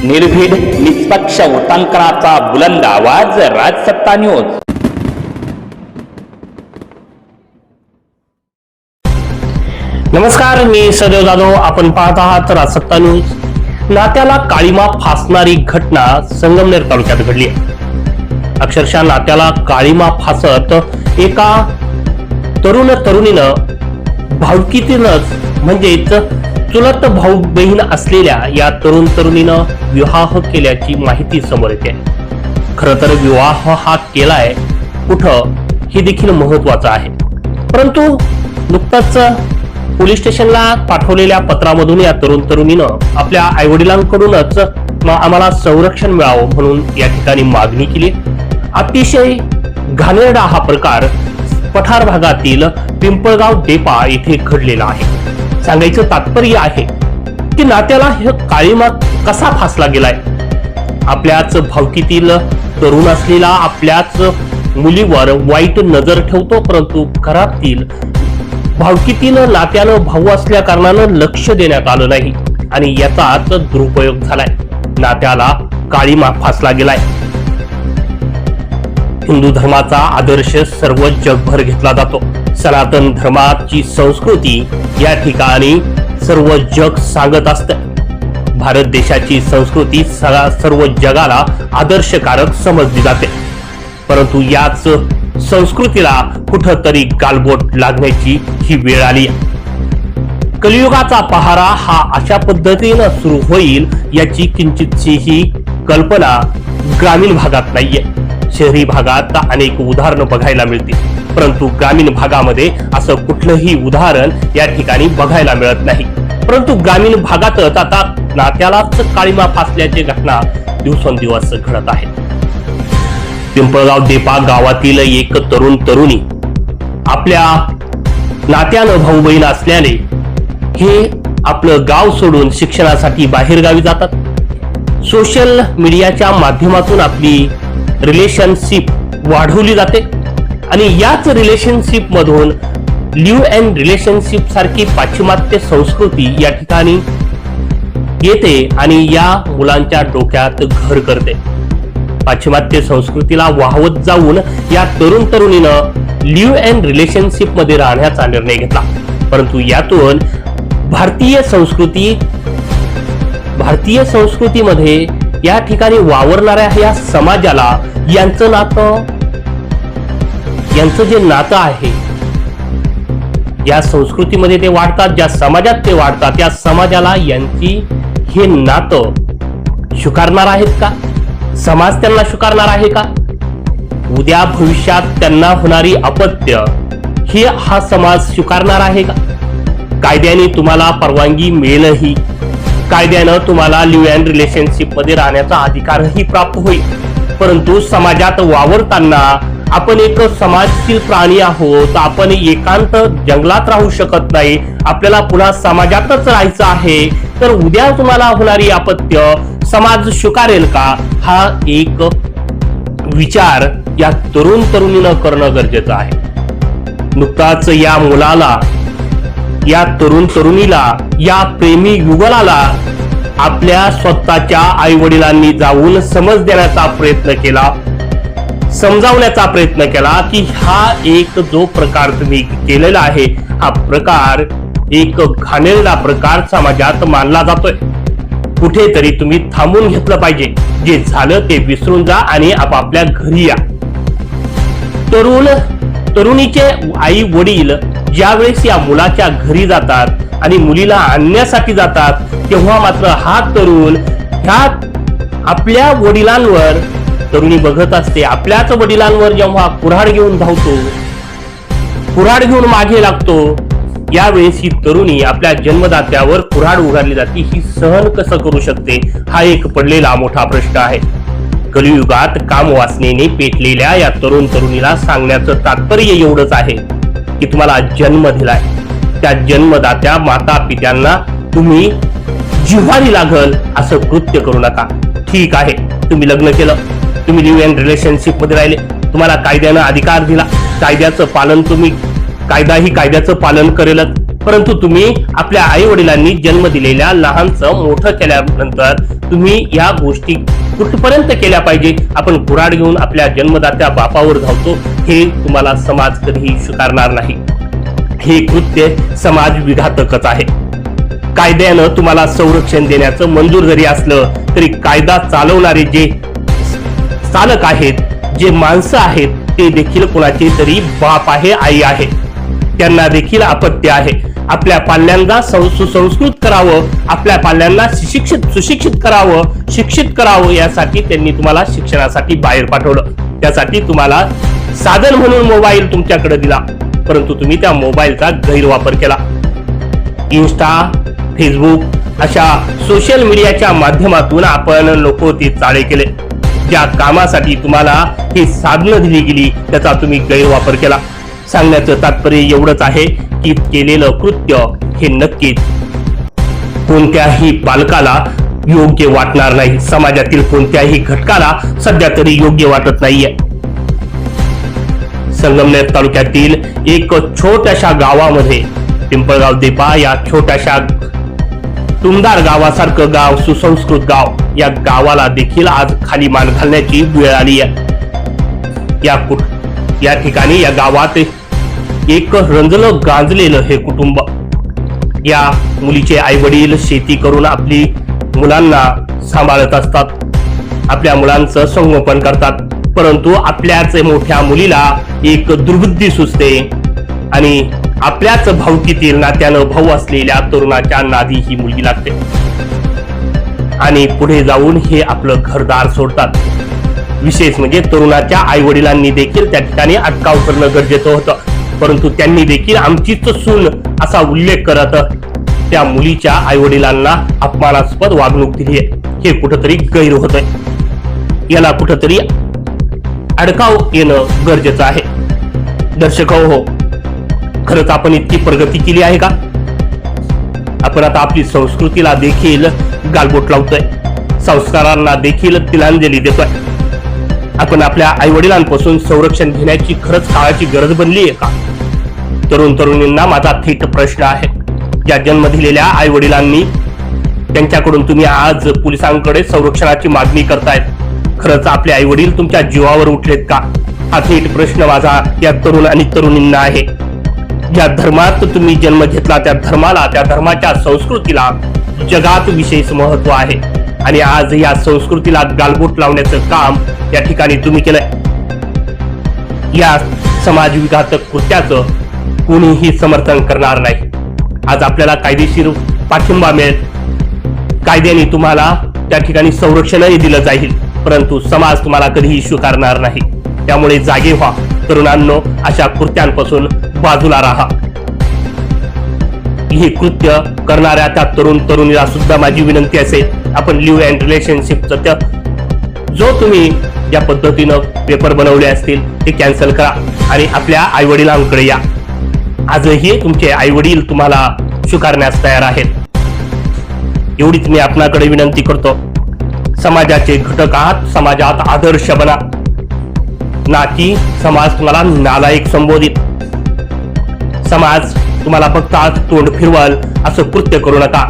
निर्भीड निष्पक्ष उटंकनाचा बुलंद आवाज, राजसत्ता न्यूज. नमस्कार, मी सदैव जाधव. आपण पाहत आहात राजसत्ता न्यूज. नात्याला काळीमा फासणारी घटना संगमनेर तालुक्यात घडली. अक्षरशः नात्याला काळीमा फासत एका तरुणीनं भावकीतीनच म्हणजेच चुलत भाऊ बहीण असलेल्या या तरुणीनं विवाह केल्याची माहिती समोर येते. खरं तर विवाह हा केलाय कुठं हे देखील महत्वाचं आहे. परंतु नुकताच पोलीस स्टेशनला पाठवलेल्या पत्रामधून या तरुणीनं आपल्या आईवडिलांकडूनच आम्हाला संरक्षण मिळावं म्हणून या ठिकाणी मागणी केली. अतिशय घाणेरडा हा प्रकार पठार भागातील पिंपळगाव डेपा येथे घडलेला आहे. सांगायचं तात्पर्य आहे की नात्याला हे काळीमा कसा फासला गेलाय. आपल्याच भावकीतील तरुण असलेला आपल्याच मुलीवर वाईट नजर ठेवतो, परंतु घरातील भावकीतील नात्यानं भाऊ असल्या कारणानं लक्ष देण्यात आलं नाही आणि याचाच दुरुपयोग झालाय. नात्याला काळीमा फासला गेलाय. हिंदू धर्माचा आदर्श सर्व जगभर घेतला जातो. सनातन धर्माची संस्कृती या ठिकाणी सर्व जग सांगत असतं. भारत देशाची संस्कृती सर्व जगाला आदर्शकारक समजली जाते. परंतु याच संस्कृतीला कुठंतरी गालबोट लागण्याची ही वेळ आली. कलियुगाचा पहारा हा अशा पद्धतीनं सुरू होईल याची किंचितशीही कल्पना ग्रामीण भागात नाहीये. शहरी भागात अनेक उदाहरणं बघायला मिळतील, परंतु ग्रामीण भागामध्ये असं कुठलंही उदाहरण या ठिकाणी बघायला मिळत नाही. परंतु ग्रामीण भागातच आता नात्यालाच काळीमा फासल्याची घटना दिवसेंदिवस घडत आहे. पिंपळगाव डेपा गावातील एक तरुणी आपल्या नात्यानं भाऊ बहीण असल्याने हे आपलं गाव सोडून शिक्षणासाठी बाहेर गावी जातात. सोशल मीडियाच्या माध्यमातून आपली रिलेशनशिप वाढवली जाते आणि याच रिलेशनशिप मधून लिव्ह अँड रिलेशनशिप सारखी पाश्चिमात्य संस्कृती या ठिकाणी येते आणि या मुलांच्या डोक्यात घर करते. पाश्चिमात्य संस्कृतीला वाहवत जाऊन या तरुणीनं लिव्ह अँड रिलेशनशिप मध्ये राहण्याचा निर्णय घेतला. परंतु यातून भारतीय संस्कृतीमध्ये या ठिकाणी वावरणाऱ्या या समाजाला यांचं जे नातं आहे, या संस्कृतीमध्ये ते वाढतात, ज्या समाजात ते वाढतात, त्या समाजाला यांची हे नातं स्वीकारणार आहेत का? समाज त्यांना स्वीकारणार आहे का? उद्या भविष्यात त्यांना होणारी अपत्य हे हा समाज स्वीकारणार आहे का? कायद्याने तुम्हाला परवानगी मिळेलही, कायद्यानं तुम्हाला लिव्ह अँड रिलेशनशिप मध्ये राहण्याचा अधिकारही प्राप्त होईल, परंतु समाजात वावरताना आपण एक समाजशील प्राणी आहोत. आपण एकांत जंगलात राहू शकत नाही. आपल्याला पुन्हा समाजातच राहायचं आहे. तर उद्या तुम्हाला होणारी अपत्य समाज स्वीकारेल का? हा एक विचार या तरुणीनं करणं गरजेचं आहे. नुकताच या मुलाला, या तरुणीला, या प्रेमी युगलाला आपल्या स्वतःच्या आई वडिलांनी जाऊन समज देण्याचा प्रयत्न केला, समजावण्याचा प्रयत्न केला की हा एक जो प्रकार तुम्ही केलेला आहे, हा प्रकार एक घाणेरडा प्रकार समाजात मानला जातोय. कुठेतरी तुम्ही थांबून घेतलं पाहिजे. जे झालं ते विसरून जा आणि आपापल्या घरी या. तरुणीचे आई वडील ज्यावेळेस या मुलाच्या घरी जातात आणि मुलीला आणण्यासाठी जातात, तेव्हा मात्र हा तरुण ह्या आपल्या वडिलांवर, तरुणी बघत असते आपल्याच वडिलांवर जेव्हा कुऱ्हाड घेऊन धावतो, कुऱ्हाड घेऊन मागे लागतो, यावेळेस ही तरुणी आपल्या जन्मदात्यावर कुऱ्हाड उगारली जाते. ही सहन कसं करू शकते? हा एक पडलेला मोठा प्रश्न आहे. कलियुगात काम वासनेने पेटलेल्या या तरुणीला सांगण्याचं तात्पर्य एवढंच आहे की तुम्हाला जन्म दिलाय, त्या जन्मदात्या माता पित्यांना तुम्ही जिव्हारी लागल असं कृत्य करू नका. ठीक आहे, तुम्ही लग्न केलं, तुम्ही लिव्ह अँड रिलेशनशिप मध्ये राहिले, तुम्हाला कायद्यानं अधिकार दिला, कायद्याचं पालन तुम्ही, कायदाही कायद्याचं पालन करेलच, परंतु तुम्ही आपल्या आई वडिलांनी जन्म दिलेल्या लहानचं मोठं केल्यानंतर तुम्ही या गोष्टी कुठपर्यंत केल्या पाहिजे. आपण कुऱ्हाड घेऊन आपल्या जन्मदात्या बापावर धावतो, हे तुम्हाला समाज कधीही स्वीकारणार नाही. हे कृत्य समाज विघातकच आहे. कायद्यानं तुम्हाला संरक्षण देण्याचं मंजूर जरी असलं तरी कायदा चालवणारे जे चालक आहेत, जे माणसं आहेत, ते देखील कोणाचे तरी बाप आहे, आई आहे. त्यांना देखील अपत्य आहे. आपल्या पाल्यांना सुसंस्कृत करावं, आपल्या पाल्यांना सुशिक्षित करावं, शिक्षित करावं, यासाठी त्यांनी तुम्हाला शिक्षणासाठी बाहेर पाठवलं. त्यासाठी तुम्हाला साधन म्हणून मोबाईल तुमच्याकडे दिला, परंतु तुम्ही त्या मोबाईलचा गैरवापर केला. इन्स्टा, फेसबुक अशा सोशल मीडियाच्या माध्यमातून आपण नको ते चाळे केले. ज्या कामासाठी तुम्हाला ही साधनं दिली गेली त्याचा तुम्ही गैरवापर केला. सांगण्याचं तात्पर्य एवढंच आहे की केलेलं कृत्य हे नक्कीच कोणत्याही पालकाला योग्य वाटणार नाही. समाजातील कोणत्याही घटकाला सध्या तरी योग्य वाटत नाहीये. संगमनेर तालुक्यातील एक छोट्याशा गावामध्ये, पिंपळगाव देपा या छोट्याशा टुमदार गावासारखं गाव, सुसंस्कृत गाव, या गावाला देखील आज खाली मान घालण्याची वेळ आली आहे. या ठिकाणी या गावात एक रंजलं गांजलेलं हे कुटुंब. या मुलीचे आई वडील शेती करून आपली मुलांना सांभाळत असतात, आपल्या मुलांचं संगोपन करतात. परंतु आपल्याच मोठ्या मुलीला एक दुर्बुद्धी सुचते आणि आपल्याच भावकीतील नात्यानं भाऊ असलेल्या तरुणाच्या नादी ही मुलगी लागते आणि पुढे जाऊन हे आपलं घरदार सोडतात. विशेष म्हणजे तरुणाच्या आई वडिलांनी देखील त्या ठिकाणी अटकाव करणं गरजेचं होतं, परंतु त्यांनी देखील आमचीच सून असा उल्लेख करत त्या मुलीच्या आई वडिलांना अपमानास्पद वागणूक दिली आहे. हे कुठंतरी गैर होतंय. याला कुठंतरी अडकाव येणं गरजेचं आहे. दर्शक हो, खरंच आपण इतकी प्रगती केली आहे का? आपण आता आपली संस्कृतीला देखील गालबोट लावतोय, संस्कारांना देखील तिलांजली देतोय. आपण आपल्या आई वडिलांपासून संरक्षण घेण्याची खरंच काळाची गरज बनली आहे का? तरुण तरुणींना माझा थेट प्रश्न आहे. ज्या जन्म दिलेल्या आई वडिलांनी, त्यांच्याकडून तुम्ही आज पोलिसांकडे संरक्षणाची मागणी करतायत, खरंच आपले आई वडील तुमच्या जीवावर उठलेत का? हा थेट प्रश्न माझा या तरुण आणि तरुणींना आहे. ज्या धर्मात तुम्ही जन्म घेतला त्या धर्माला, त्या धर्माच्या संस्कृतीला जगात विशेष महत्व आहे आणि आज या संस्कृतीला गालबोट लावण्याचं काम या ठिकाणी तुम्ही केलंय. या समाज विघातक कृत्याचं कोणीही समर्थन करणार नाही. आज आपल्याला कायदेशीर पाठिंबा मिळेल, कायद्याने तुम्हाला त्या ठिकाणी संरक्षणही दिलं जाईल, परंतु समाज तुम्हाला कधीही स्वीकारणार नाही. त्यामुळे जागे व्हा तरुणांनो, अशा कृत्यांपासून बाजूला राहा. हे कृत्य करणाऱ्या त्या तरुण तरुणीला सुद्धा माझी विनंती असेल, आपण लिव्ह अँड रिलेशनशिपचं जो तुम्ही ज्या पद्धतीनं पेपर बनवले असतील ते कॅन्सल करा आणि आपल्या आई वडिलांकडे या. आजही तुमचे आई वडील तुम्हाला स्वीकारण्यास तयार आहेत. एवढीच मी आपणाकडे विनंती करतो. समाजाचे घटक आहात, समाजात आदर्श बना, ना की समाज तुम्हाला नालायक संबोधित. समाज तुम्हाला फक्त आज तोंड फिरवाल असं कृत्य करू नका.